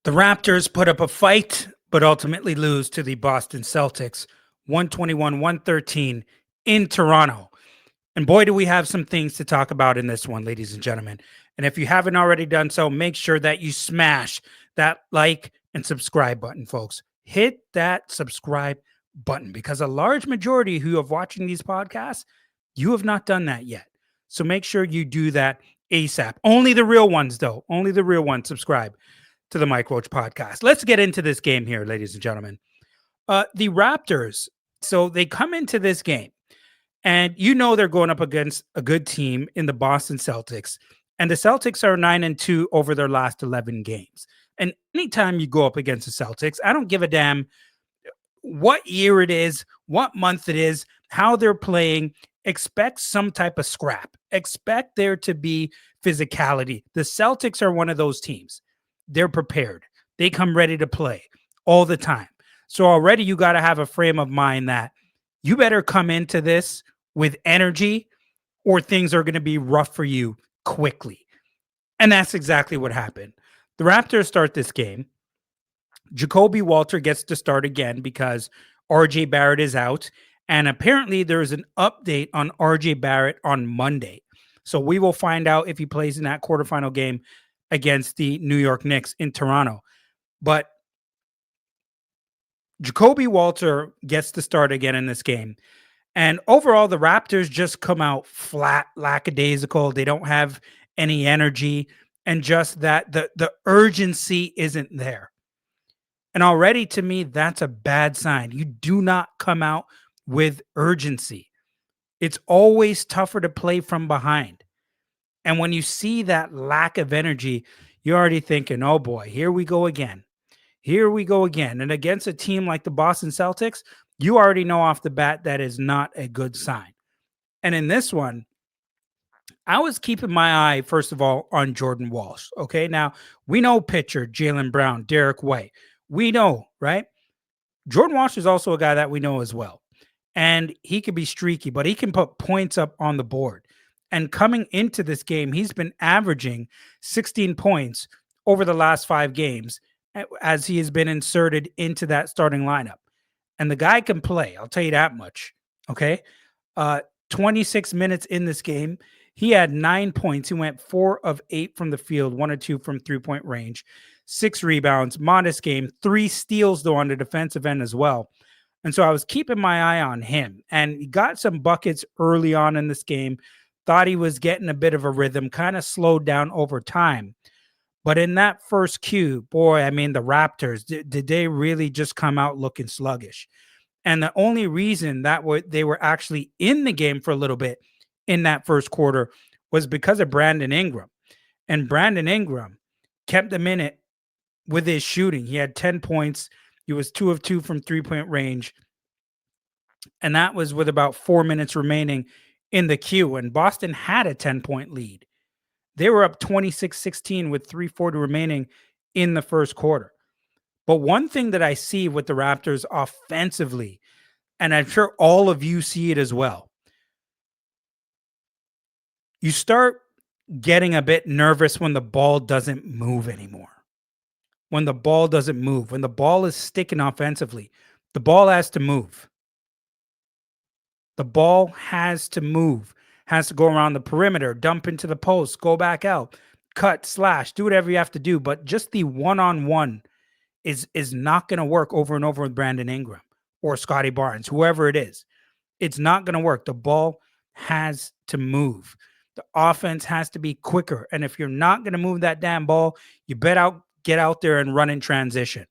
The Raptors put up a fight, but ultimately lose to the Boston Celtics 121-113 in Toronto. And boy, do we have some things to talk about in this one, ladies and gentlemen. And if you haven't already done so, make sure that you smash that like and subscribe button, folks. Hit that subscribe button because a large majority who are watching these podcasts, you have not done that yet. So make sure you do that ASAP. Only the real ones, though. Only the real ones subscribe to the Mike Roach podcast. Let's get into this game here, ladies and gentlemen. The Raptors, so they come into this game, and you know they're going up against a good team in the Boston Celtics, and the Celtics are 9-2 over their last 11 games. And anytime you go up against the Celtics, I don't give a damn what year it is, what month it is, how they're playing. Expect some type of scrap. Expect there to be physicality. The Celtics are one of those teams. They're prepared. They come ready to play all the time. So already you got to have a frame of mind that you better come into this with energy or things are going to be rough for you quickly. And that's exactly what happened. The Raptors start this game. Jacoby Walter gets to start again because RJ Barrett is out. And apparently there is an update on RJ Barrett on Monday. So we will find out if he plays in that quarterfinal game against the New York Knicks in Toronto. But Jacoby Walter gets to start again in this game. And overall, the Raptors just come out flat, lackadaisical. They don't have any energy, and just that the urgency isn't there. And already, to me, that's a bad sign. You do not come out with urgency. It's always tougher to play from behind. And when you see that lack of energy, you're already thinking, oh boy, here we go again. Here we go again. And against a team like the Boston Celtics, you already know off the bat that is not a good sign. And in this one, I was keeping my eye, first of all, on Jordan Walsh. Okay. Now, we know pitcher, Jaylen Brown, Derek White. We know, right? Jordan Walsh is also a guy that we know as well. And he can be streaky, but he can put points up on the board. And coming into this game, he's been averaging 16 points over the last 5 games as he has been inserted into that starting lineup. And the guy can play, I'll tell you that much. Okay. 26 minutes in this game, he had 9 points. He went 4 of 8 from the field, 1 or 2 from 3-point range, 6 rebounds, modest game, 3 steals, though, on the defensive end as well. And so I was keeping my eye on him, and he got some buckets early on in this game. Thought he was getting a bit of a rhythm, kind of slowed down over time. But in that first cue, boy, I mean, the Raptors, did they really just come out looking sluggish? And the only reason that they were actually in the game for a little bit in that first quarter was because of Brandon Ingram. And Brandon Ingram kept them in it with his shooting. He had 10 points. He was 2 of 2 from 3-point range. And that was with about 4 minutes remaining in the queue. And Boston had a 10-point lead. They were up 26-16 with 3:40 remaining in the first quarter. But one thing that I see with the Raptors offensively, and I'm sure all of you see it as well, you start getting a bit nervous when the ball doesn't move anymore. When the ball doesn't move, when the ball is sticking offensively, the ball has to move. The ball has to move, has to go around the perimeter, dump into the post, go back out, cut, slash, do whatever you have to do. But just the one-on-one is not going to work over and over with Brandon Ingram or Scotty Barnes, whoever it is. It's not going to work. The ball has to move. The offense has to be quicker. And if you're not going to move that damn ball, you better get out there and run in transition.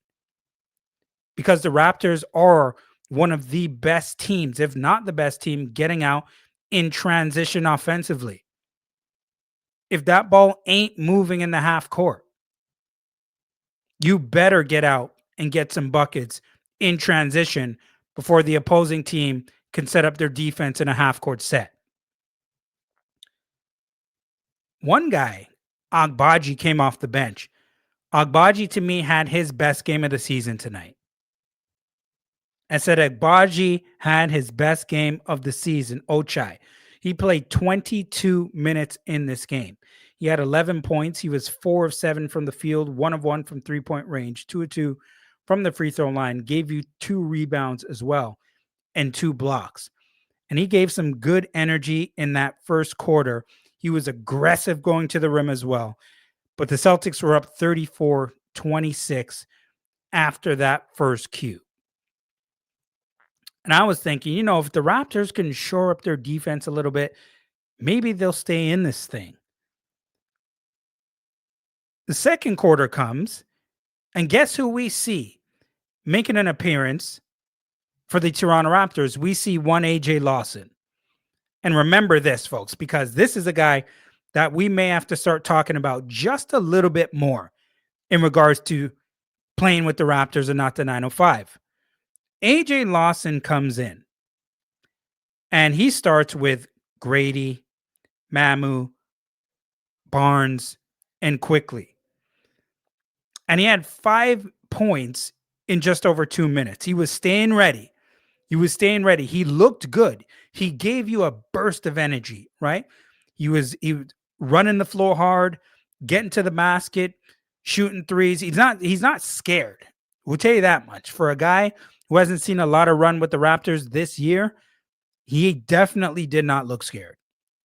Because the Raptors are one of the best teams, if not the best team, getting out in transition offensively. If that ball ain't moving in the half court, you better get out and get some buckets in transition before the opposing team can set up their defense in a half court set. One guy, Agbaji, came off the bench. Agbaji, to me, had his best game of the season tonight. I said Agbaji had his best game of the season, Ochai. He played 22 minutes in this game. He had 11 points. He was 4 of 7 from the field, 1 of 1 from 3-point range, 2 of 2 from the free throw line, gave you 2 rebounds as well and 2 blocks. And he gave some good energy in that first quarter. He was aggressive going to the rim as well. But the Celtics were up 34-26 after that first cue. And I was thinking, if the Raptors can shore up their defense a little bit, maybe they'll stay in this thing. The second quarter comes, and guess who we see making an appearance for the Toronto Raptors? We see one AJ Lawson. And remember this, folks, because this is a guy that we may have to start talking about just a little bit more in regards to playing with the Raptors and not the 905. AJ Lawson comes in, and he starts with Grady, Mamu, Barnes, and Quickly. And he had 5 points in just over 2 minutes. He was staying ready. He looked good. He gave you a burst of energy, right? He was running the floor hard, getting to the basket, shooting threes. He's not scared. We'll tell you that much. For a guy who hasn't seen a lot of run with the Raptors this year, he definitely did not look scared.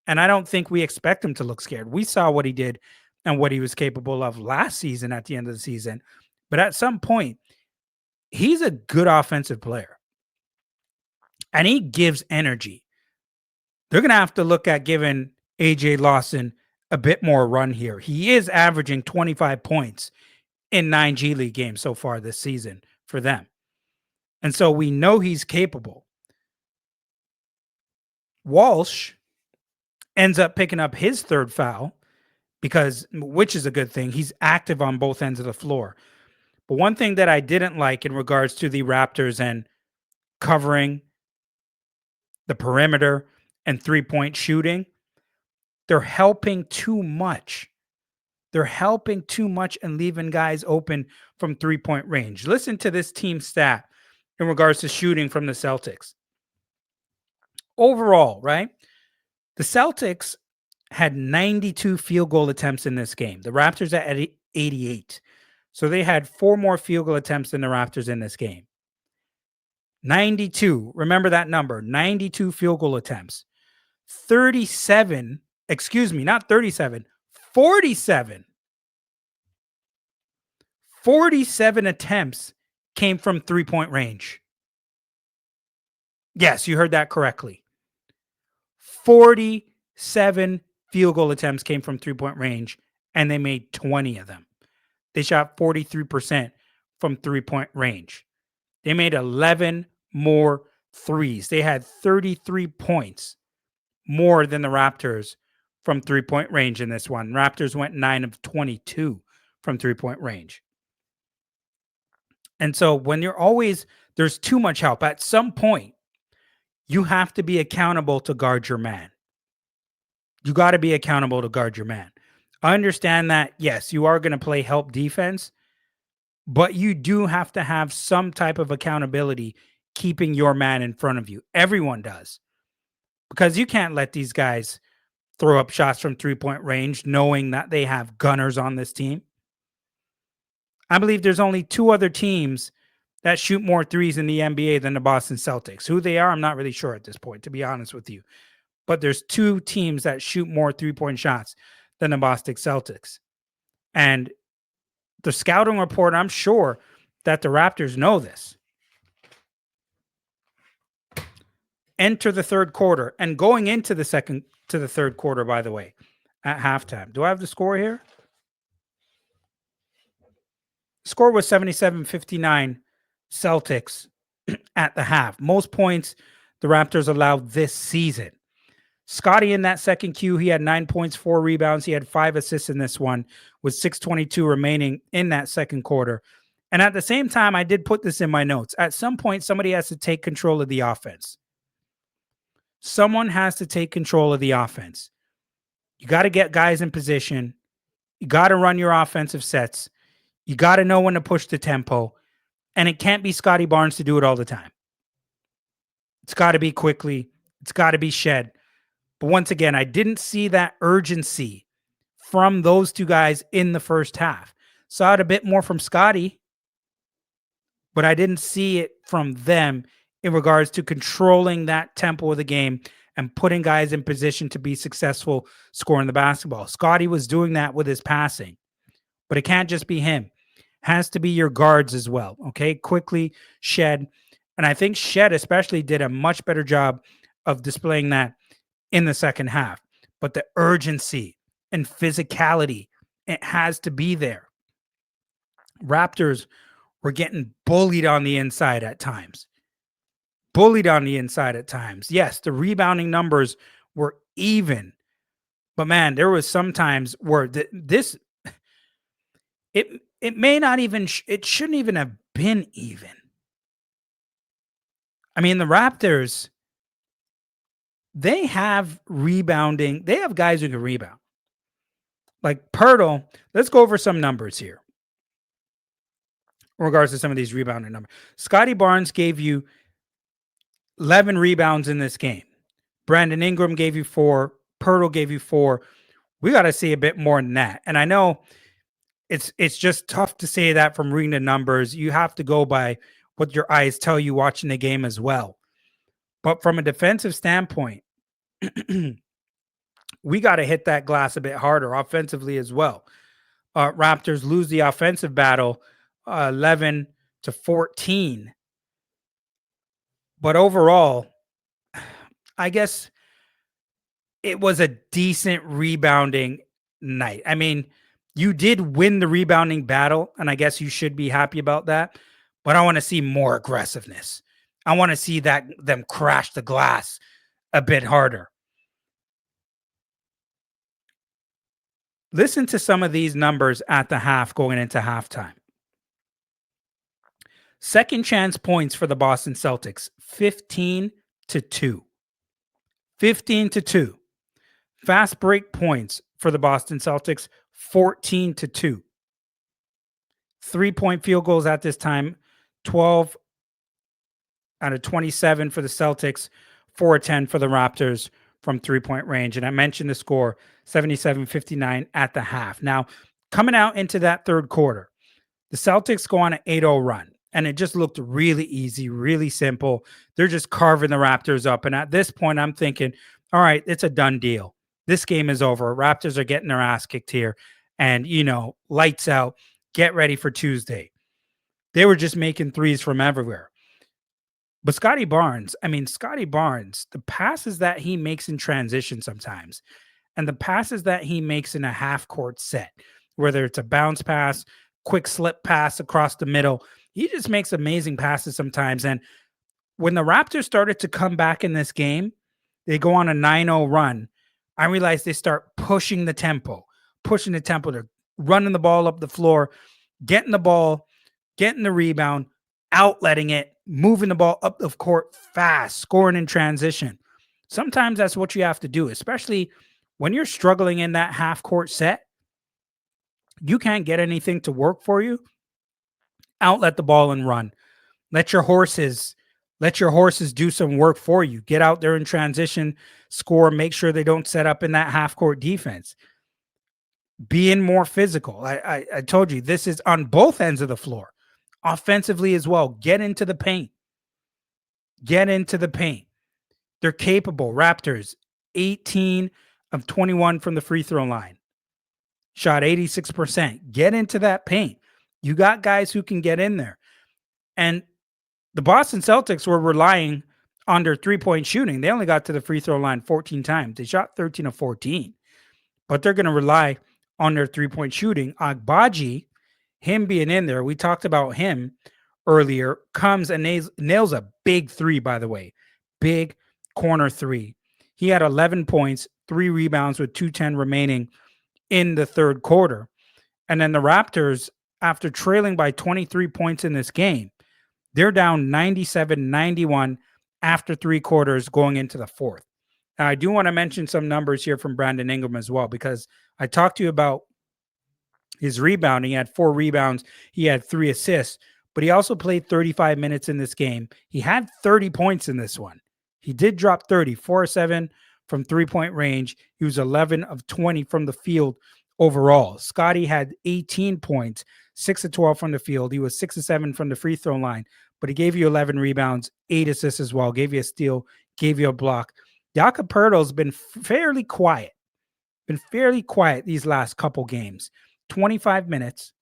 And I don't think we expect him to look scared. We saw what he did and what he was capable of last season at the end of the season. But at some point, he's a good offensive player. And he gives energy. They're going to have to look at giving AJ Lawson a bit more run here. He is averaging 25 points in 9 G League games so far this season for them. And so we know he's capable. Walsh ends up picking up his third foul which is a good thing. He's active on both ends of the floor. But one thing that I didn't like in regards to the Raptors and covering the perimeter and 3-point shooting, they're helping too much. They're helping too much and leaving guys open from 3-point range. Listen to this team stat in regards to shooting from the Celtics. Overall, right? The Celtics had 92 field goal attempts in this game. The Raptors at 88. So they had 4 more field goal attempts than the Raptors in this game. 92. Remember that number. 92 field goal attempts. 47 attempts came from 3-point range. Yes, you heard that correctly. 47 field goal attempts came from 3-point range, and they made 20 of them. They shot 43% from 3-point range. They made 11 more threes. They had 33 points more than the Raptors from 3-point range in this one. Raptors went 9 of 22 from 3-point range. And so when there's too much help, at some point, you have to be accountable to guard your man. You got to be accountable to guard your man. I understand that, yes, you are going to play help defense, but you do have to have some type of accountability keeping your man in front of you. Everyone does. Because you can't let these guys throw up shots from 3-point range knowing that they have gunners on this team. I believe there's only 2 other teams that shoot more threes in the NBA than the Boston Celtics. Who they are, I'm not really sure at this point, to be honest with you. But there's 2 teams that shoot more 3-point shots than the Boston Celtics. And the scouting report, I'm sure that the Raptors know this. Enter the third quarter. And going into the third quarter, by the way, at halftime. Do I have the score here? Score was 77-59 Celtics at the half. Most points the Raptors allowed this season. Scotty in that second Q, he had 9 points, 4 rebounds. He had 5 assists in this one with 6:22 remaining in that second quarter. And at the same time, I did put this in my notes. At some point, somebody has to take control of the offense. Someone has to take control of the offense. You got to get guys in position. You got to run your offensive sets. You got to know when to push the tempo. And it can't be Scotty Barnes to do it all the time. It's got to be Quickly. It's got to be Shed. But once again, I didn't see that urgency from those two guys in the first half. Saw it a bit more from Scotty, but I didn't see it from them in regards to controlling that tempo of the game and putting guys in position to be successful scoring the basketball. Scotty was doing that with his passing, but it can't just be him. It has to be your guards as well. Okay. Quickly, Shed. And I think Shed especially did a much better job of displaying that in the second half. But the urgency and physicality, it has to be there. Raptors were getting bullied on the inside at times. Bullied on the inside at times. Yes, the rebounding numbers were even, but man, there was some times where this it may not even it shouldn't even have been even. I mean, the Raptors, they have rebounding. They have guys who can rebound. Like Pirtle, let's go over some numbers here in regards to some of these rebounding numbers. Scotty Barnes gave you 11 rebounds in this game. Brandon Ingram gave you 4. Pirtle gave you 4. We got to see a bit more than that. And I know it's just tough to say that from reading the numbers. You have to go by what your eyes tell you watching the game as well. But from a defensive standpoint, we got to hit that glass a bit harder offensively as well. Raptors lose the offensive battle 11-14. But overall, I guess it was a decent rebounding night. I mean, you did win the rebounding battle, and I guess you should be happy about that. But I want to see more aggressiveness. I want to see them crash the glass a bit harder. Listen to some of these numbers at the half going into halftime. Second chance points for the Boston Celtics, 15-2. 15-2. Fast break points for the Boston Celtics, 14-2. 3-point field goals at this time, 12 out of 27 for the Celtics, 4-10 for the Raptors from 3-point range. And I mentioned the score, 77-59 at the half. Now, coming out into that third quarter, the Celtics go on an 8-0 run. And it just looked really easy, really simple. They're just carving the Raptors up. And at this point, I'm thinking, all right, it's a done deal. This game is over. Raptors are getting their ass kicked here. And, lights out. Get ready for Tuesday. They were just making threes from everywhere. But Scotty Barnes, the passes that he makes in transition sometimes, and the passes that he makes in a half-court set, whether it's a bounce pass, quick slip pass across the middle, he just makes amazing passes sometimes. And when the Raptors started to come back in this game, they go on a 9-0 run. I realized they start pushing the tempo. They're running the ball up the floor, getting the ball, getting the rebound, outletting it, moving the ball up the court fast, scoring in transition. Sometimes that's what you have to do, especially when you're struggling in that half-court set. You can't get anything to work for you. Outlet the ball and run. Let your horses do some work for you. Get out there in transition, score, make sure they don't set up in that half-court defense. Being more physical. I told you, this is on both ends of the floor. Offensively as well. Get into the paint. They're capable. Raptors, 18 of 21 from the free throw line. Shot 86%. Get into that paint. You got guys who can get in there. And the Boston Celtics were relying on their three-point shooting. They only got to the free throw line 14 times. They shot 13 of 14. But they're going to rely on their three-point shooting. Agbaji, him being in there, we talked about him earlier, comes and nails a big three, by the way. Big corner three. He had 11 points, 3 rebounds with 2:10 remaining in the third quarter. And then the Raptors, after trailing by 23 points in this game, they're down 97-91 after 3 quarters going into the fourth. Now, I do want to mention some numbers here from Brandon Ingram as well, because I talked to you about his rebounding. He had 4 rebounds. He had 3 assists, but he also played 35 minutes in this game. He had 30 points in this one. He did drop 30, 4-7 from 3-point range. He was 11 of 20 from the field overall. Scotty had 18 points, 6 of 12 from the field. He was 6 of 7 from the free throw line, but he gave you 11 rebounds, 8 assists as well, gave you a steal, gave you a block. Jakob Poeltl's been fairly quiet these last couple games. 25 minutes,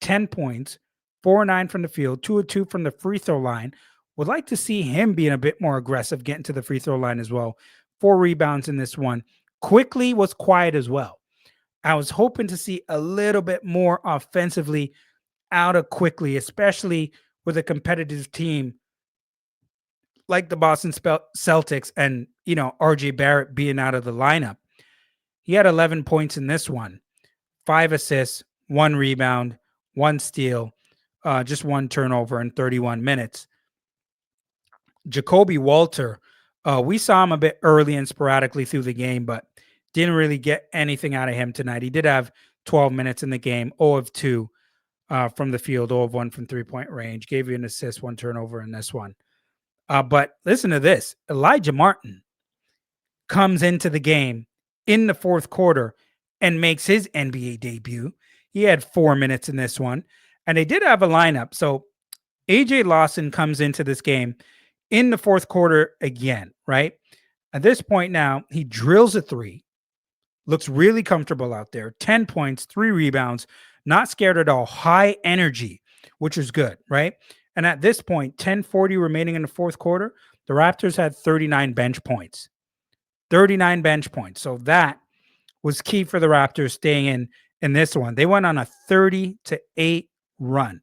10 points, 4 of 9 from the field, 2 of 2 from the free throw line. Would like to see him being a bit more aggressive, getting to the free throw line as well. 4 rebounds in this one. Quickly was quiet as well. I was hoping to see a little bit more offensively out of Quickly, especially with a competitive team like the Boston Celtics and, RJ Barrett being out of the lineup. He had 11 points in this one, 5 assists, 1 rebound, 1 steal, just 1 turnover in 31 minutes. Jacoby Walter, we saw him a bit early and sporadically through the game, but didn't really get anything out of him tonight. He did have 12 minutes in the game, 0 of 2 from the field, 0 of 1 from three-point range, gave you an assist, 1 turnover in this one. But listen to this. Elijah Martin comes into the game in the fourth quarter and makes his NBA debut. He had 4 minutes in this one, and they did have a lineup. So AJ Lawson comes into this game in the fourth quarter again, right? At this point now, he drills a 3, looks really comfortable out there, 10 points, 3 rebounds, not scared at all, high energy, which is good, right? And at this point, 10:40 remaining in the fourth quarter, the Raptors had 39 bench points. 39 bench points. So that was key for the Raptors staying in this one. They went on a 30-8 run.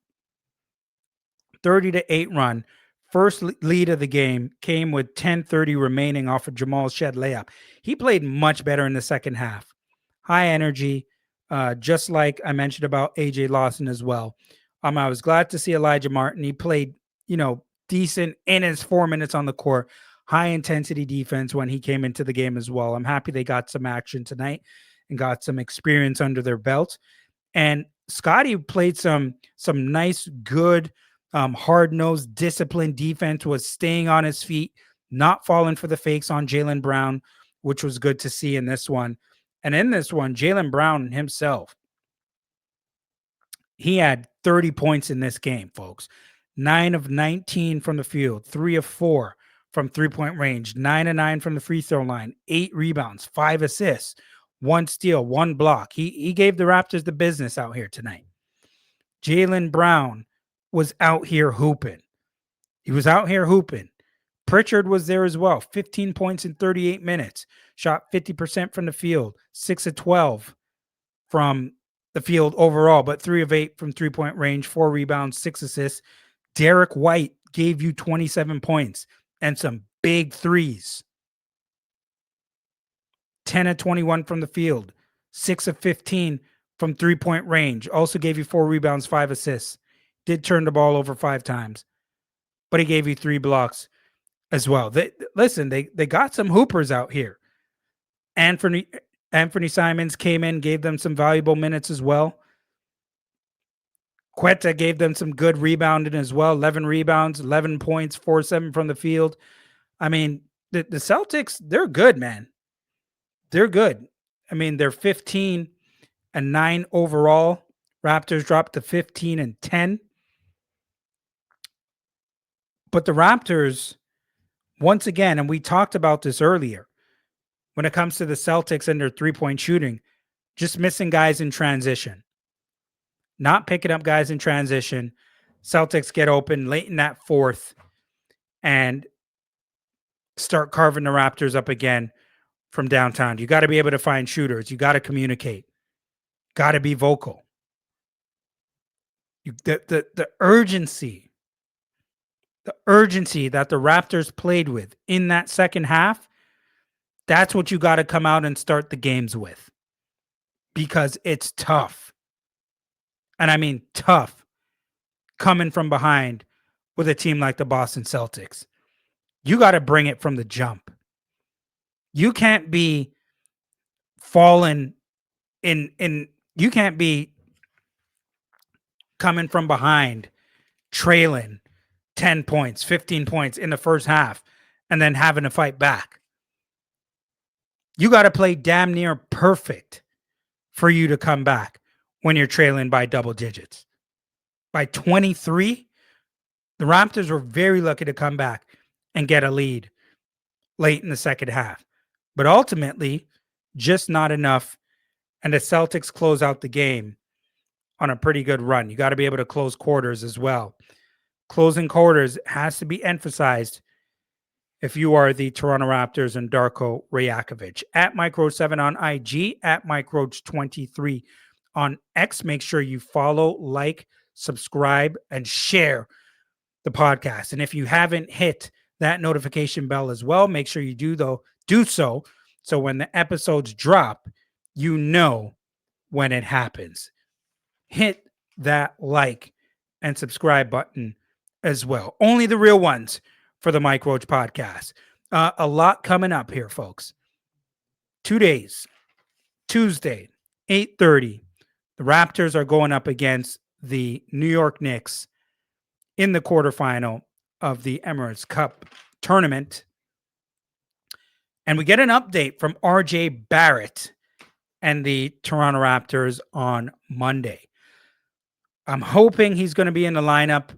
30-8 run. First lead of the game came with 10:30 remaining off of Jamal's shed layup. He played much better in the second half. High energy, just like I mentioned about AJ Lawson as well. I was glad to see Elijah Martin. He played, decent in his 4 minutes on the court. High intensity defense when he came into the game as well. I'm happy they got some action tonight and got some experience under their belt. And Scotty played some nice, good, hard-nosed, disciplined defense, was staying on his feet, not falling for the fakes on Jaylen Brown, which was good to see in this one. And in this one, Jaylen Brown himself, he had 30 points in this game, folks. 9 of 19 from the field, 3 of 4 from three-point range, 9 of 9 from the free throw line, 8 rebounds, 5 assists, 1 steal, 1 block. He gave the Raptors the business out here tonight. Jaylen Brown was out here hooping. He was out here hooping. Pritchard was there as well. 15 points in 38 minutes. Shot 50% from the field. 6 of 12 from the field overall, but 3 of 8 from three-point range, 4 rebounds, 6 assists. Derek White gave you 27 points and some big threes. 10 of 21 from the field. 6 of 15 from three-point range. Also gave you 4 rebounds, 5 assists. Did turn the ball over 5 times, but he gave you 3 blocks as well. They got some hoopers out here. Anthony Simons came in, gave them some valuable minutes as well. Quetta gave them some good rebounding as well. 11 rebounds, 11 points, 4-7 from the field. I mean, the Celtics, they're good, man. They're good. I mean, they're 15-9 overall. Raptors dropped to 15-10. But the Raptors, once again, and we talked about this earlier, when it comes to the Celtics and their three-point shooting, just missing guys in transition. Not picking up guys in transition. Celtics get open late in that fourth and start carving the Raptors up again from downtown. You got to be able to find shooters. You got to communicate. Got to be vocal. The urgency that the Raptors played with in that second half, that's what you got to come out and start the games with, because it's tough. And I mean tough coming from behind with a team like the Boston Celtics. You got to bring it from the jump. You can't be falling you can't be coming from behind, trailing 10 points, 15 points in the first half, and then having to fight back. You got to play damn near perfect for you to come back when you're trailing by double digits. By 23, the Raptors were very lucky to come back and get a lead late in the second half. But ultimately, just not enough. And the Celtics close out the game on a pretty good run. You got to be able to close quarters as well. Closing quarters has to be emphasized if you are the Toronto Raptors and Darko Rajakovic. At Micro7 on IG, at Microach23 on X. Make sure you follow, like, subscribe, and share the podcast. And if you haven't hit that notification bell as well, make sure you do so. So when the episodes drop, you know when it happens. Hit that like and subscribe button as well. Only the real ones for the Mike Roach podcast. A lot coming up here, folks. 2 days. Tuesday, 8:30. The Raptors are going up against the New York Knicks in the quarterfinal of the Emirates Cup tournament. And we get an update from RJ Barrett and the Toronto Raptors on Monday. I'm hoping he's going to be in the lineup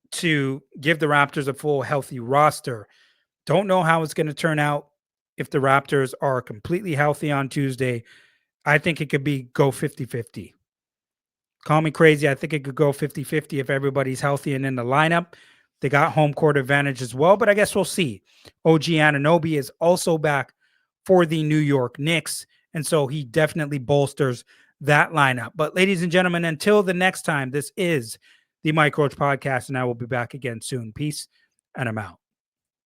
to give the Raptors a full healthy roster. Don't know how it's going to turn out if the Raptors are completely healthy on Tuesday. I think it could go 50-50. Call me crazy. I think it could go 50-50 if everybody's healthy and in the lineup. They got home court advantage as well, but I guess we'll see. OG Anunoby is also back for the New York Knicks, and so he definitely bolsters that lineup. But ladies and gentlemen, until the next time, this is the Mike Roach Podcast, and I will be back again soon. Peace, and I'm out.